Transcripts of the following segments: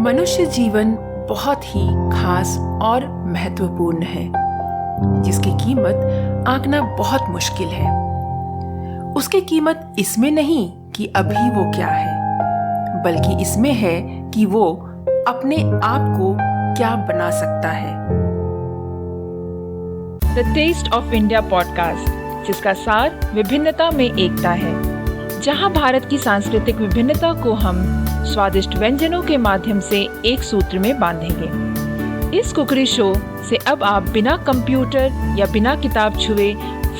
मनुष्य जीवन बहुत ही खास और महत्वपूर्ण है, जिसकी कीमत आंकना बहुत मुश्किल है। उसकी कीमत इसमें नहीं कि अभी वो क्या है, बल्कि इसमें है कि वो अपने आप को क्या बना सकता है। The taste of India podcast, जिसका सार विभिन्नता में एकता है, जहां भारत की सांस्कृतिक विभिन्नता को हम स्वादिष्ट व्यंजनों के माध्यम से एक सूत्र में बांधेंगे। इस कुकरी शो से अब आप बिना कंप्यूटर या बिना किताब छुए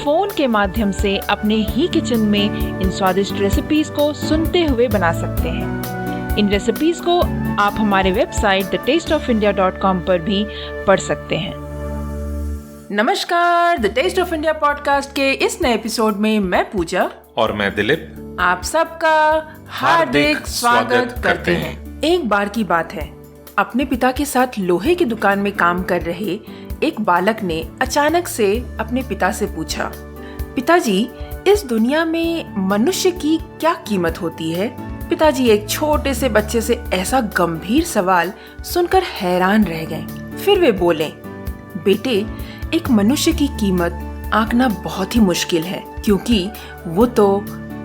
फोन के माध्यम से अपने ही किचन में इन स्वादिष्ट रेसिपीज को सुनते हुए बना सकते हैं। इन रेसिपीज को आप हमारे वेबसाइट thetasteofindia.com पर भी पढ़ सकते हैं। नमस्कार, the taste of India podcast के इस नए एपिसोड में मैं पूजा और मैं दिलीप आप सबका हार्दिक स्वागत करते हैं। एक बार की बात है, अपने पिता के साथ लोहे की दुकान में काम कर रहे एक बालक ने अचानक से अपने पिता से पूछा, पिताजी, इस दुनिया में मनुष्य की क्या कीमत होती है? पिताजी एक छोटे से बच्चे से ऐसा गंभीर सवाल सुनकर हैरान रह गए। फिर वे बोले, बेटे, एक मनुष्य की कीमत आंकना बहुत ही मुश्किल है, क्योंकि वो तो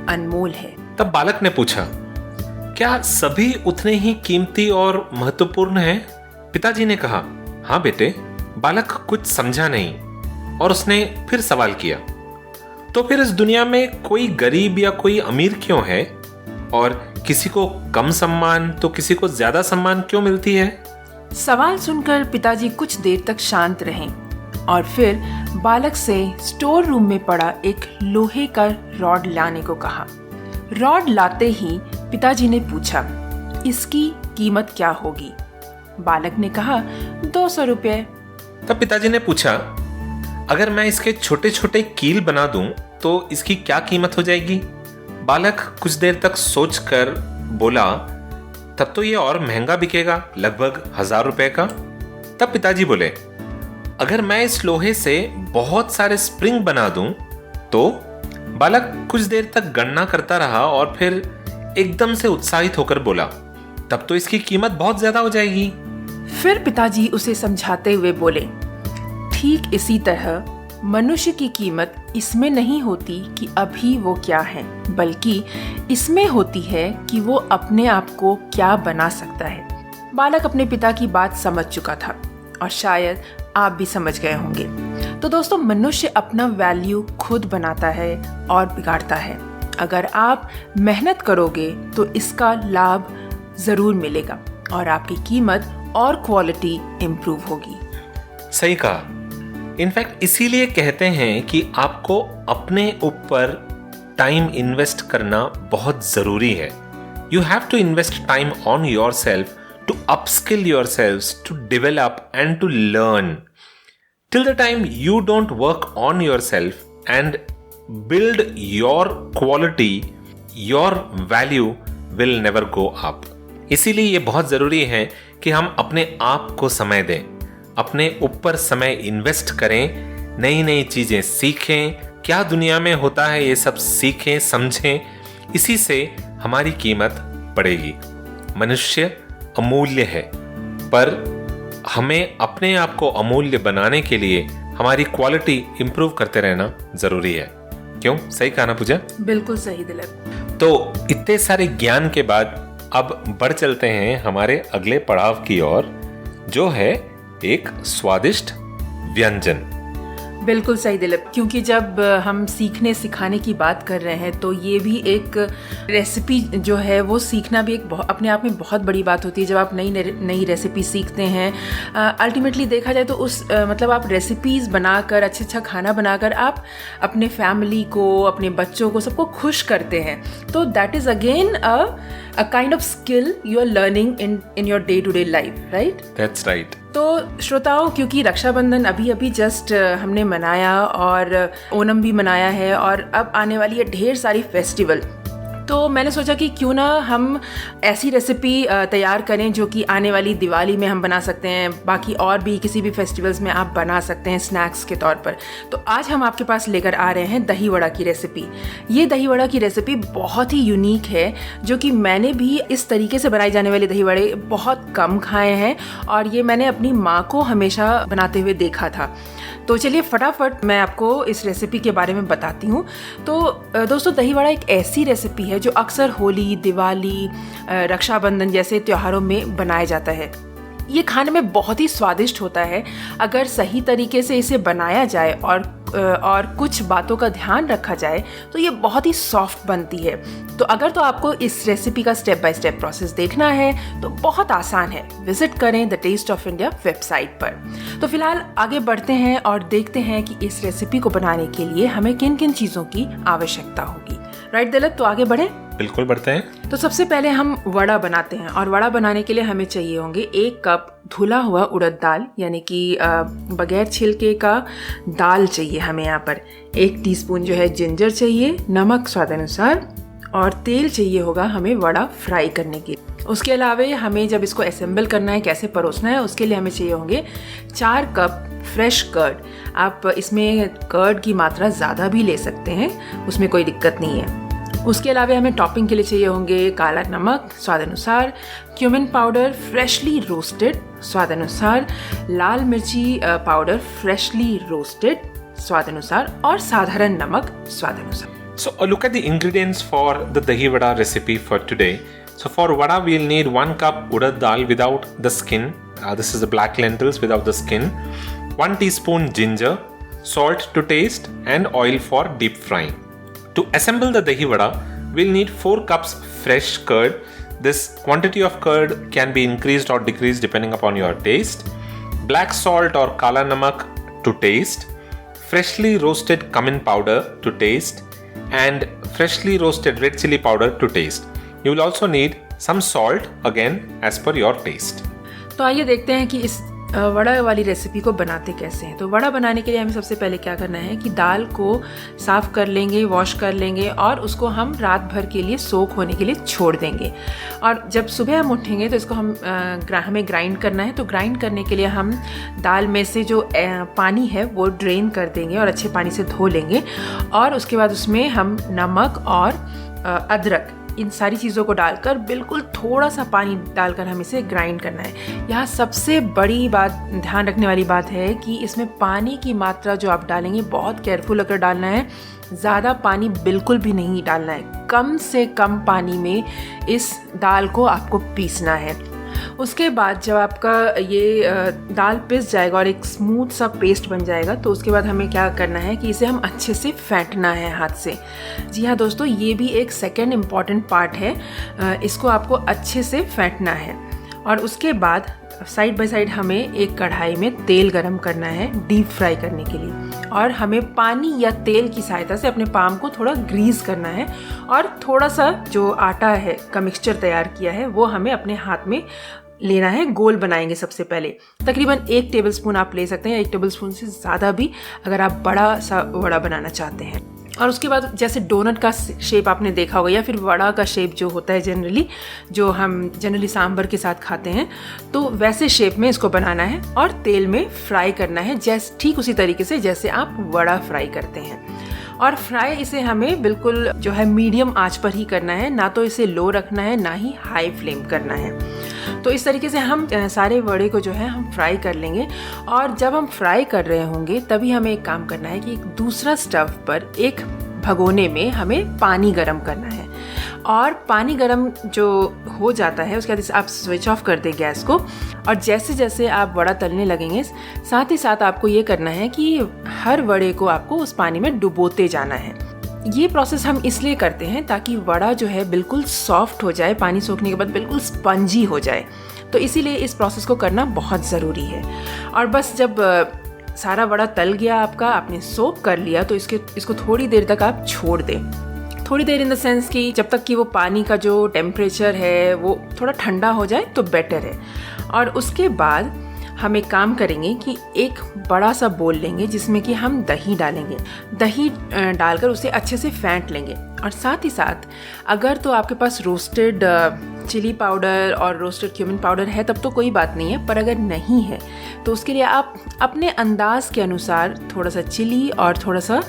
अनमोल है। तब बालक ने पूछा, क्या सभी उतने ही कीमती और महत्वपूर्ण हैं? पिताजी ने कहा, हाँ बेटे। बालक कुछ समझा नहीं और उसने फिर सवाल किया, तो फिर इस दुनिया में कोई गरीब या कोई अमीर क्यों है? और किसी को कम सम्मान तो किसी को ज्यादा सम्मान क्यों मिलती है? सवाल सुनकर पिताजी कुछ देर तक शांत रहे और फिर बालक से स्टोर रूम में पड़ा एक लोहे का रॉड लाने को कहा। रॉड लाते ही पिताजी ने पूछा, इसकी कीमत क्या होगी? बालक ने कहा, 200 रुपये। तब पिताजी ने पूछा, अगर मैं इसके छोटे छोटे कील बना दूं तो इसकी क्या कीमत हो जाएगी? बालक कुछ देर तक सोचकर बोला, तब तो ये और महंगा बिकेगा, लगभग 1000 रुपए का। तब पिताजी बोले, अगर मैं इस लोहे से बहुत सारे स्प्रिंग बना दूं तो? बालक कुछ देर तक गणना करता रहा और फिर एकदम से उत्साहित होकर बोला, तब तो इसकी कीमत बहुत ज्यादा हो जाएगी। फिर पिताजी उसे समझाते हुए बोले, ठीक इसी तरह मनुष्य की कीमत इसमें नहीं होती कि अभी वो क्या है, बल्कि इसमें होती है कि वो अपने आप को क्या बना सकता है। बालक अपने पिता की बात समझ चुका था और शायद आप भी समझ गए होंगे। तो दोस्तों, मनुष्य अपना वैल्यू खुद बनाता है और बिगाड़ता है। अगर आप मेहनत करोगे तो इसका लाभ जरूर मिलेगा और आपकी कीमत और क्वालिटी इम्प्रूव होगी। सही कहा। इनफैक्ट इसीलिए कहते हैं कि आपको अपने ऊपर टाइम इन्वेस्ट करना बहुत जरूरी है। You have to invest time on yourself to upskill yourselves, to develop and to learn. Till the time you don't work on yourself and build your quality, your value will never go up. इसीलिए ये बहुत ज़रूरी है कि हम अपने आप को समय दें, अपने ऊपर समय इन्वेस्ट करें, नई नई चीज़ें सीखें, क्या दुनिया में होता है ये सब सीखें, समझें। इसी से हमारी कीमत बढ़ेगी। मनुष्य अमूल्य है, पर हमें अपने आप को अमूल्य बनाने के लिए हमारी क्वालिटी इंप्रूव करते रहना जरूरी है। क्यों? सही कहा ना पूजा? बिल्कुल सही दिलीप। तो इतने सारे ज्ञान के बाद अब बढ़ चलते हैं हमारे अगले पड़ाव की ओर, जो है एक स्वादिष्ट व्यंजन। बिल्कुल सही दिलीप, क्योंकि जब हम सीखने सिखाने की बात कर रहे हैं तो ये भी एक रेसिपी जो है वो सीखना भी एक अपने आप में बहुत बड़ी बात होती है। जब आप नई रेसिपी सीखते हैं, अल्टीमेटली देखा जाए तो उस मतलब आप रेसिपीज़ बनाकर, अच्छा खाना बनाकर आप अपने फैमिली को, अपने बच्चों को, सबको खुश करते हैं। तो that is again a kind of skill you are learning in your day to day life, right? That's right. तो श्रोताओं, क्योंकि रक्षाबंधन अभी जस्ट हमने मनाया और ओणम भी मनाया है और अब आने वाली है ढेर सारी फेस्टिवल, तो मैंने सोचा कि क्यों ना हम ऐसी रेसिपी तैयार करें जो कि आने वाली दिवाली में हम बना सकते हैं, बाकी और भी किसी भी फेस्टिवल्स में आप बना सकते हैं स्नैक्स के तौर पर। तो आज हम आपके पास लेकर आ रहे हैं दही वड़ा की रेसिपी। ये दही वड़ा की रेसिपी बहुत ही यूनिक है, जो कि मैंने भी इस तरीके से बनाई जाने वाले दही वड़े बहुत कम खाए हैं और ये मैंने अपनी माँ को हमेशा बनाते हुए देखा था। तो चलिए फटाफट मैं आपको इस रेसिपी के बारे में बताती हूँ। तो दोस्तों, दही वड़ा एक ऐसी रेसिपी है जो अक्सर होली, दिवाली, रक्षाबंधन जैसे त्योहारों में बनाया जाता है। ये खाने में बहुत ही स्वादिष्ट होता है अगर सही तरीके से इसे बनाया जाए और कुछ बातों का ध्यान रखा जाए तो ये बहुत ही सॉफ्ट बनती है। तो अगर तो आपको इस रेसिपी का स्टेप बाय स्टेप प्रोसेस देखना है तो बहुत आसान है, विजिट करें the taste of India website पर। तो फिलहाल आगे बढ़ते हैं और देखते हैं कि इस रेसिपी को बनाने के लिए हमें किन किन चीज़ों की आवश्यकता होगी। राइट दिलीप, तो आगे बढ़े? बिल्कुल बढ़ते हैं। तो सबसे पहले हम वड़ा बनाते हैं और वड़ा बनाने के लिए हमें चाहिए होंगे 1 कप धुला हुआ उड़द दाल, यानी कि बगैर छिलके का दाल चाहिए हमें यहाँ पर। 1 टीस्पून जो है जिंजर चाहिए, नमक स्वाद अनुसार और तेल चाहिए होगा हमें वड़ा फ्राई करने के लिए। उसके अलावा हमें जब इसको असेंबल करना है, कैसे परोसना है, उसके लिए हमें चाहिए होंगे 4 कप फ्रेश कर्ड। आप इसमें कर्ड की मात्रा ज़्यादा भी ले सकते हैं, उसमें कोई दिक्कत नहीं है। उसके अलावा हमें टॉपिंग के लिए चाहिए होंगे काला नमक स्वाद अनुसार, क्यूमिन पाउडर फ्रेशली रोस्टेड स्वाद अनुसार, लाल मिर्ची पाउडर फ्रेशली रोस्टेड स्वाद अनुसार और साधारण नमक स्वाद अनुसार। So look at the ingredients for the dahi vada recipe for today. So for vada we'll need 1 cup urad dal without the skin. This is the black lentils without the skin. 1 teaspoon ginger, salt to taste and oil for deep frying. To assemble the dahi vada, we'll need 4 cups fresh curd. This quantity of curd can be increased or decreased depending upon your taste. Black salt or kala namak to taste. Freshly roasted cumin powder to taste. And freshly roasted red chili powder to taste. You will also need some salt again as per your taste. तो आइए देखते हैं कि इस वड़ा वाली recipe को बनाते कैसे हैं। तो वड़ा बनाने के लिए हमें सबसे पहले क्या करना है कि दाल को साफ़ कर लेंगे, वॉश कर लेंगे और उसको हम रात भर के लिए सोक होने के लिए छोड़ देंगे। और जब सुबह हम उठेंगे तो इसको हमें ग्राइंड करना है। तो ग्राइंड करने के लिए हम दाल में से जो पानी है वो ड्रेन कर देंगे और अच्छे पानी से धो लेंगे और उसके बाद उसमें हम नमक और अदरक, इन सारी चीज़ों को डालकर बिल्कुल थोड़ा सा पानी डालकर हम इसे ग्राइंड करना है। यहाँ सबसे बड़ी बात, ध्यान रखने वाली बात है कि इसमें पानी की मात्रा जो आप डालेंगे बहुत केयरफुल होकर डालना है। ज़्यादा पानी बिल्कुल भी नहीं डालना है, कम से कम पानी में इस दाल को आपको पीसना है। उसके बाद जब आपका ये दाल पिस जाएगा और एक स्मूथ सा पेस्ट बन जाएगा तो उसके बाद हमें क्या करना है कि इसे हम अच्छे से फेंटना है हाथ से। जी हाँ दोस्तों, ये भी एक सेकेंड इम्पॉर्टेंट पार्ट है, इसको आपको अच्छे से फेंटना है। और उसके बाद साइड बाय साइड हमें एक कढ़ाई में तेल गरम करना है डीप फ्राई करने के लिए और हमें पानी या तेल की सहायता से अपने पाम को थोड़ा ग्रीस करना है और थोड़ा सा जो आटा है का मिक्सचर तैयार किया है वो हमें अपने हाथ में लेना है। गोल बनाएंगे सबसे पहले, तकरीबन 1 टेबलस्पून आप ले सकते हैं, 1 टेबलस्पून से ज़्यादा भी अगर आप बड़ा सा वड़ा बनाना चाहते हैं। और उसके बाद जैसे डोनट का शेप आपने देखा होगा या फिर वड़ा का शेप जो होता है जनरली, जो हम जनरली सांभर के साथ खाते हैं, तो वैसे शेप में इसको बनाना है और तेल में फ्राई करना है, जैसे ठीक उसी तरीके से जैसे आप वड़ा फ्राई करते हैं। और फ्राई इसे हमें बिल्कुल जो है मीडियम आंच पर ही करना है, ना तो इसे लो रखना है ना ही हाई फ्लेम करना है। तो इस तरीके से हम सारे वड़े को जो है हम फ्राई कर लेंगे। और जब हम फ्राई कर रहे होंगे तभी हमें एक काम करना है कि एक दूसरा स्टव पर एक भगोने में हमें पानी गरम करना है। और पानी गरम जो हो जाता है उसके बाद आप स्विच ऑफ कर दें गैस को। और जैसे जैसे आप वड़ा तलने लगेंगे साथ ही साथ आपको ये करना है कि हर वड़े को आपको उस पानी में डुबोते जाना है। ये प्रोसेस हम इसलिए करते हैं ताकि वड़ा जो है बिल्कुल सॉफ्ट हो जाए, पानी सोखने के बाद बिल्कुल स्पंजी हो जाए। तो इसीलिए इस प्रोसेस को करना बहुत ज़रूरी है। और बस जब सारा वड़ा तल गया आपका, आपने सोक कर लिया, तो इसको थोड़ी देर तक आप छोड़ दें। थोड़ी देर इन द सेंस कि जब तक कि वो पानी का जो टेम्परेचर है वो थोड़ा ठंडा हो जाए तो बेटर है। और उसके बाद हम एक काम करेंगे कि एक बड़ा सा बोल लेंगे जिसमें कि हम दही डालेंगे। दही डालकर उसे अच्छे से फेंट लेंगे। और साथ ही साथ अगर तो आपके पास रोस्टेड चिली पाउडर और रोस्टेड क्यूमिन पाउडर है तब तो कोई बात नहीं है, पर अगर नहीं है तो उसके लिए आप अपने अंदाज के अनुसार थोड़ा सा चिली और थोड़ा सा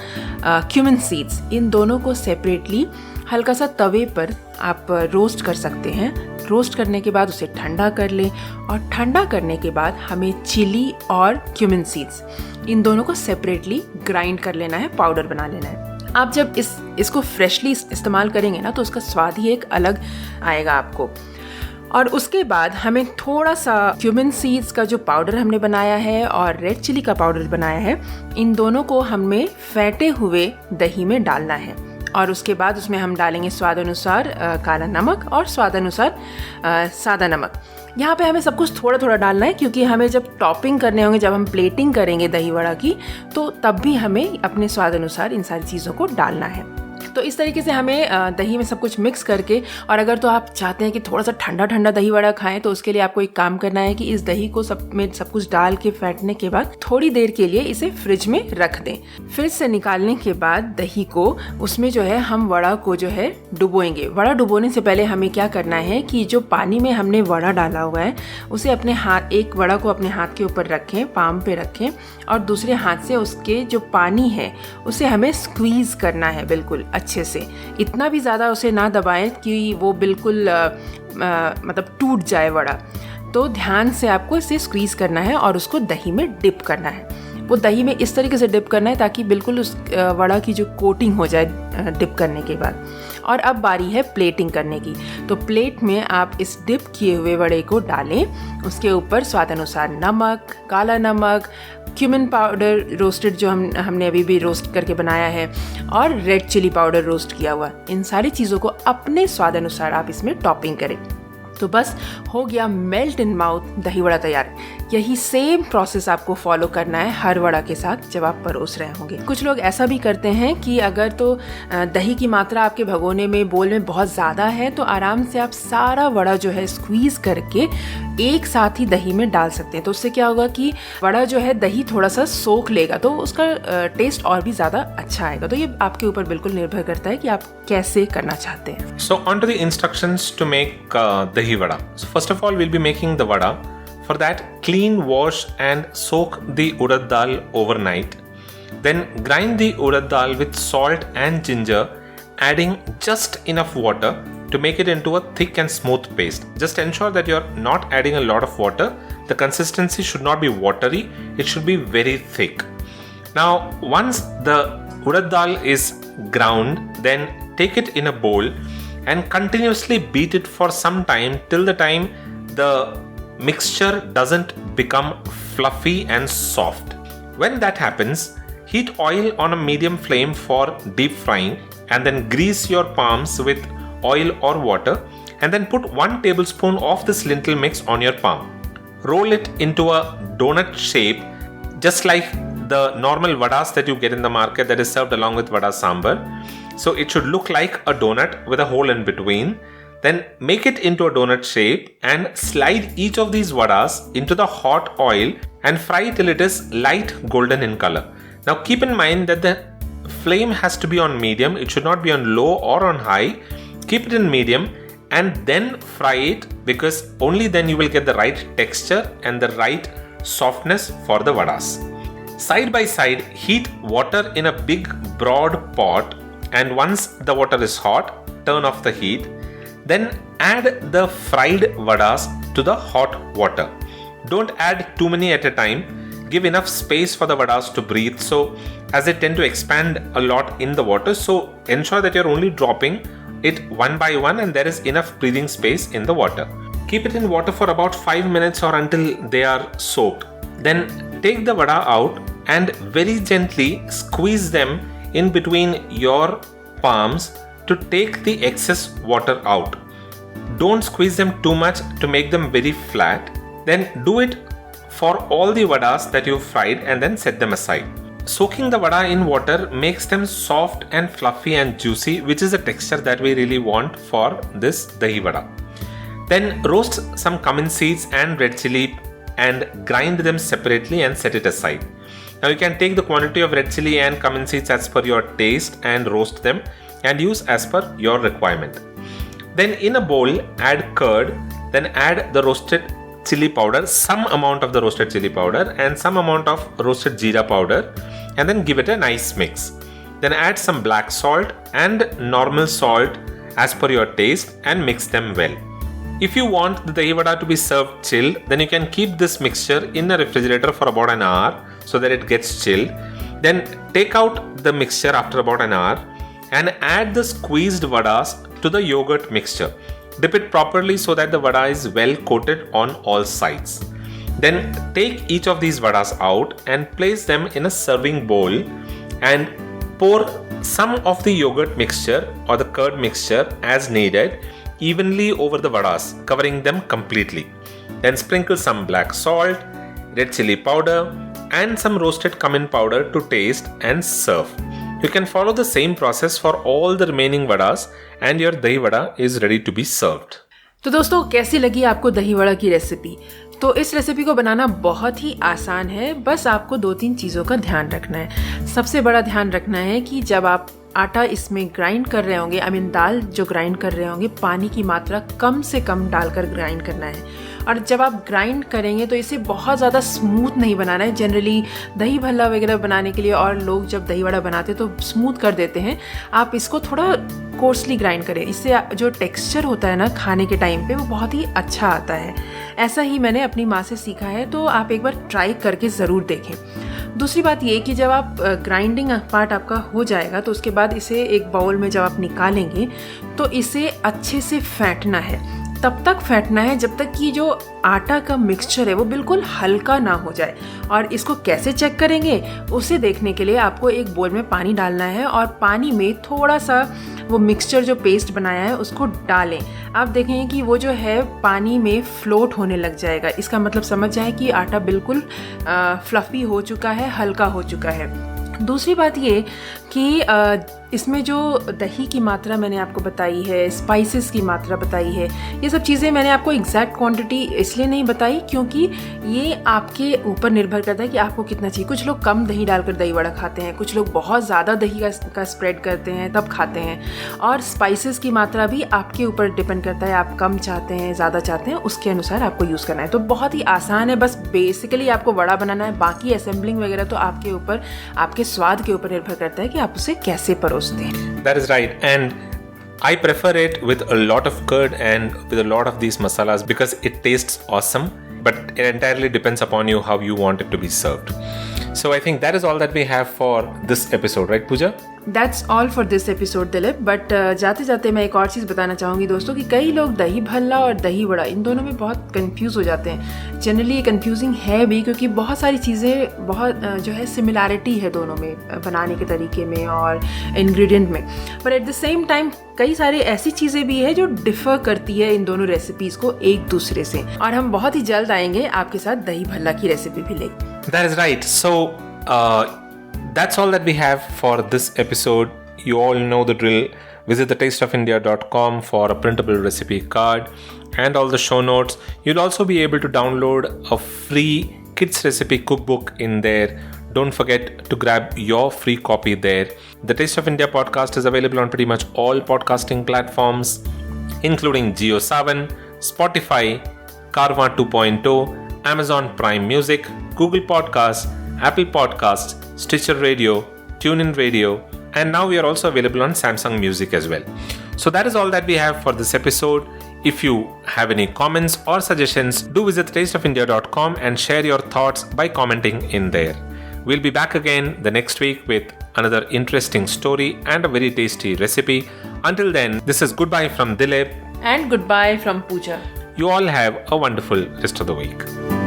क्यूमिन सीड्स, इन दोनों को सेपरेटली हल्का सा तवे पर आप रोस्ट कर सकते हैं। रोस्ट करने के बाद उसे ठंडा कर लें और ठंडा करने के बाद हमें चिली और क्यूमिन सीड्स, इन दोनों को सेपरेटली ग्राइंड कर लेना है, पाउडर बना लेना है। आप जब इसको फ्रेशली इस्तेमाल करेंगे ना तो उसका स्वाद ही एक अलग आएगा आपको। और उसके बाद हमें थोड़ा सा क्यूमिन सीड्स का जो पाउडर हमने बनाया है और रेड चिली का पाउडर बनाया है, इन दोनों को हमें फेंटे हुए दही में डालना है। और उसके बाद उसमें हम डालेंगे स्वाद अनुसार काला नमक और स्वाद अनुसार सादा नमक। यहाँ पे हमें सब कुछ थोड़ा थोड़ा डालना है क्योंकि हमें जब टॉपिंग करने होंगे, जब हम प्लेटिंग करेंगे दही वड़ा की, तो तब भी हमें अपने स्वाद अनुसार इन सारी चीज़ों को डालना है। तो इस तरीके से हमें दही में सब कुछ मिक्स करके, और अगर तो आप चाहते हैं कि थोड़ा सा ठंडा ठंडा दही वड़ा खाएं तो उसके लिए आपको एक काम करना है कि इस दही को सब कुछ डाल के फेंटने के बाद थोड़ी देर के लिए इसे फ्रिज में रख दें। फ्रिज से निकालने के बाद दही को उसमें जो है हम वड़ा को जो है डुबोएंगे। वड़ा डुबोने से पहले हमें क्या करना है कि जो पानी में हमने वड़ा डाला हुआ है उसे अपने हाथ, एक वड़ा को अपने हाथ के ऊपर रखें, पाम पे रखें, और दूसरे हाथ से उसके जो पानी है उसे हमें स्क्वीज़ करना है बिल्कुल अच्छे से। इतना भी ज़्यादा उसे ना दबाएं कि वो बिल्कुल मतलब टूट जाए वड़ा। तो ध्यान से आपको इसे स्क्वीज़ करना है और उसको दही में डिप करना है। वो दही में इस तरीके से डिप करना है ताकि बिल्कुल उस वड़ा की जो कोटिंग हो जाए डिप करने के बाद। और अब बारी है प्लेटिंग करने की। तो प्लेट में आप इस डिप किए हुए वड़े को डालें, उसके ऊपर स्वाद अनुसार नमक, काला नमक, क्यूमिन पाउडर रोस्टेड जो हमने अभी भी रोस्ट करके बनाया है, और रेड चिली पाउडर रोस्ट किया हुआ, इन सारी चीज़ों को अपने स्वाद अनुसार आप इसमें टॉपिंग करें। तो बस हो गया मेल्ट इन माउथ दही वड़ा तैयार। यही सेम प्रोसेस आपको फॉलो करना है हर वड़ा के साथ जब आप परोस रहे होंगे। कुछ लोग ऐसा भी करते हैं कि अगर तो दही की मात्रा आपके भगोने में, बोल में बहुत ज़्यादा है तो आराम से आप सारा वड़ा जो है स्क्वीज़ करके एक साथ ही दही में डाल सकते हैं। तो उससे क्या होगा कि वड़ा जो है दही थोड़ा सा सोख लेगा तो उसका टेस्ट और भी ज़्यादा अच्छा आएगा। तो ये आपके ऊपर बिल्कुल निर्भर करता है कि आप कैसे करना चाहते हैं। So on to the instructions to make dahi vada. So first of all, we'll be making the vada. For that, clean, wash and soak the urad dal overnight. Then grind the urad dal with salt and ginger, adding just enough water to make it into a thick and smooth paste. Just ensure that you're not adding a lot of water. The consistency should not be watery, it should be very thick. Now, once the urad dal is ground, then take it in a bowl and continuously beat it for some time till the time the mixture doesn't become fluffy and soft. When that happens, heat oil on a medium flame for deep frying and then grease your palms with oil or water and then put 1 tablespoon of this lentil mix on your palm. Roll it into a donut shape just like the normal vadas that you get in the market that is served along with vada sambar. So it should look like a donut with a hole in between. Then make it into a donut shape and slide each of these vadas into the hot oil and fry till it is light golden in color. Now keep in mind that the flame has to be on medium. It should not be on low or on high. Keep it in medium and then fry it, because only then you will get the right texture and the right softness for the vadas. Side by side, heat water in a big broad pot, and once the water is hot, turn off the heat. Then add the fried vadas to the hot water. Don't add too many at a time. Give enough space for the vadas to breathe, so as they tend to expand a lot in the water, so ensure that you're only dropping it one by one and there is enough breathing space in the water. Keep it in water for about 5 minutes or until they are soaked. Then take the vada out and very gently squeeze them in between your palms to take the excess water out. Don't squeeze them too much to make them very flat. Then do it for all the vadas that you've fried and then set them aside. Soaking the vada in water makes them soft and fluffy and juicy, which is the texture that we really want for this dahi vada. Then roast some cumin seeds and red chili and grind them separately and set it aside. Now you can take the quantity of red chili and cumin seeds as per your taste and roast them and use as per your requirement. Then in a bowl, add curd, then add the roasted chili powder, some amount of the roasted chili powder and some amount of roasted jeera powder, and then give it a nice mix. Then add some black salt and normal salt as per your taste and mix them well. If you want the dahi vada to be served chilled, then you can keep this mixture in a refrigerator for about an hour so that it gets chilled. Then take out the mixture after about an hour and add the squeezed vadas to the yogurt mixture. Dip it properly so that the vada is well coated on all sides. Then take each of these vadas out and place them in a serving bowl and pour some of the yogurt mixture or the curd mixture as needed evenly over the vadas, covering them completely. Then sprinkle some black salt, red chili powder and some roasted cumin powder to taste and serve. You can follow the same process for all the remaining vadas and your dahi vada is ready to be served. तो दोस्तों, कैसी लगी आपको दही वड़ा की recipe? तो इस recipe को बनाना बहुत ही आसान है, बस आपको 2-3 चीज़ों का ध्यान रखना है। सबसे बड़ा ध्यान रखना है कि जब आप आटा इसमें ग्राइंड कर रहे होंगे, दाल जो ग्राइंड कर रहे होंगे, पानी की मात्रा कम से कम डालकर ग्राइंड करना है। और जब आप ग्राइंड करेंगे तो इसे बहुत ज़्यादा स्मूथ नहीं बनाना है। जनरली दही भल्ला वगैरह बनाने के लिए और लोग जब दही वड़ा बनाते हैं तो स्मूथ कर देते हैं। आप इसको थोड़ा कोर्सली ग्राइंड करें, इससे जो टेक्सचर होता है ना खाने के टाइम पे वो बहुत ही अच्छा आता है। ऐसा ही मैंने अपनी माँ से सीखा है, तो आप एक बार ट्राई करके ज़रूर देखें। दूसरी बात ये कि जब आप ग्राइंडिंग पार्ट आपका हो जाएगा तो उसके बाद इसे एक बाउल में जब आप निकालेंगे तो इसे अच्छे से फेंटना है। तब तक फेंटना है जब तक कि जो आटा का मिक्सचर है वो बिल्कुल हल्का ना हो जाए। और इसको कैसे चेक करेंगे उसे देखने के लिए आपको एक बोल में पानी डालना है और पानी में थोड़ा सा वो मिक्सचर जो पेस्ट बनाया है उसको डालें। आप देखेंगे कि वो जो है पानी में फ्लोट होने लग जाएगा। इसका मतलब समझ जाए कि आटा बिल्कुल फ्लफी हो चुका है, हल्का हो चुका है। दूसरी बात ये कि इसमें जो दही की मात्रा मैंने आपको बताई है, स्पाइसेस की मात्रा बताई है, ये सब चीज़ें मैंने आपको एग्जैक्ट क्वांटिटी इसलिए नहीं बताई क्योंकि ये आपके ऊपर निर्भर करता है कि आपको कितना चाहिए। कुछ लोग कम दही डालकर दही वड़ा खाते हैं, कुछ लोग बहुत ज़्यादा दही का स्प्रेड करते हैं तब खाते हैं। और स्पाइसेस की मात्रा भी आपके ऊपर डिपेंड करता है, आप कम चाहते हैं, ज़्यादा चाहते हैं, उसके अनुसार आपको यूज़ करना है। तो बहुत ही आसान है, बस बेसिकली आपको वड़ा बनाना है। बाकी असेंबलिंग वगैरह तो आपके ऊपर, आपके स्वाद के ऊपर निर्भर करता है कि आप उसे कैसे परोसते हैं। That is right, and I prefer it with a lot of curd and with a lot of these masalas because it tastes awesome, but it entirely depends upon you how you want it to be served. So I think that is all that we have for this episode, right Pooja? That's all for this episode, Dilip. But जाते जाते मैं एक और चीज़ बताना चाहूँगी दोस्तों कि कई लोग दही भल्ला और दही वड़ा इन दोनों में बहुत कंफ्यूज हो जाते हैं। जनरली ये कंफ्यूजिंग है भी क्योंकि बहुत सारी चीज़ें बहुत जो है सिमिलैरिटी है दोनों में, बनाने के तरीके में और इंग्रेडिएंट में। पर एट द सेम टाइम कई सारी ऐसी चीज़ें भी है जो डिफ़र करती है इन दोनों रेसिपीज़ को एक दूसरे से। और हम बहुत ही जल्द आएंगे आपके साथ दही भल्ला की रेसिपी भी लेकर। That is right. So that's all that we have for this episode. You all know the drill. Visit thetasteofindia.com for a printable recipe card and all the show notes. You'll also be able to download a free kids recipe cookbook in there. Don't forget to grab your free copy there. The Taste of India podcast is available on pretty much all podcasting platforms, including JioSaavn, Spotify, Carvaan 2.0, Amazon Prime Music, Google Podcasts, Apple Podcasts, Stitcher Radio, TuneIn Radio, and now we are also available on Samsung Music as well. So that is all that we have for this episode. If you have any comments or suggestions, do visit tasteofindia.com and share your thoughts by commenting in there. We'll be back again the next week with another interesting story and a very tasty recipe. Until then, this is goodbye from Dilip and goodbye from Pooja. You all have a wonderful rest of the week.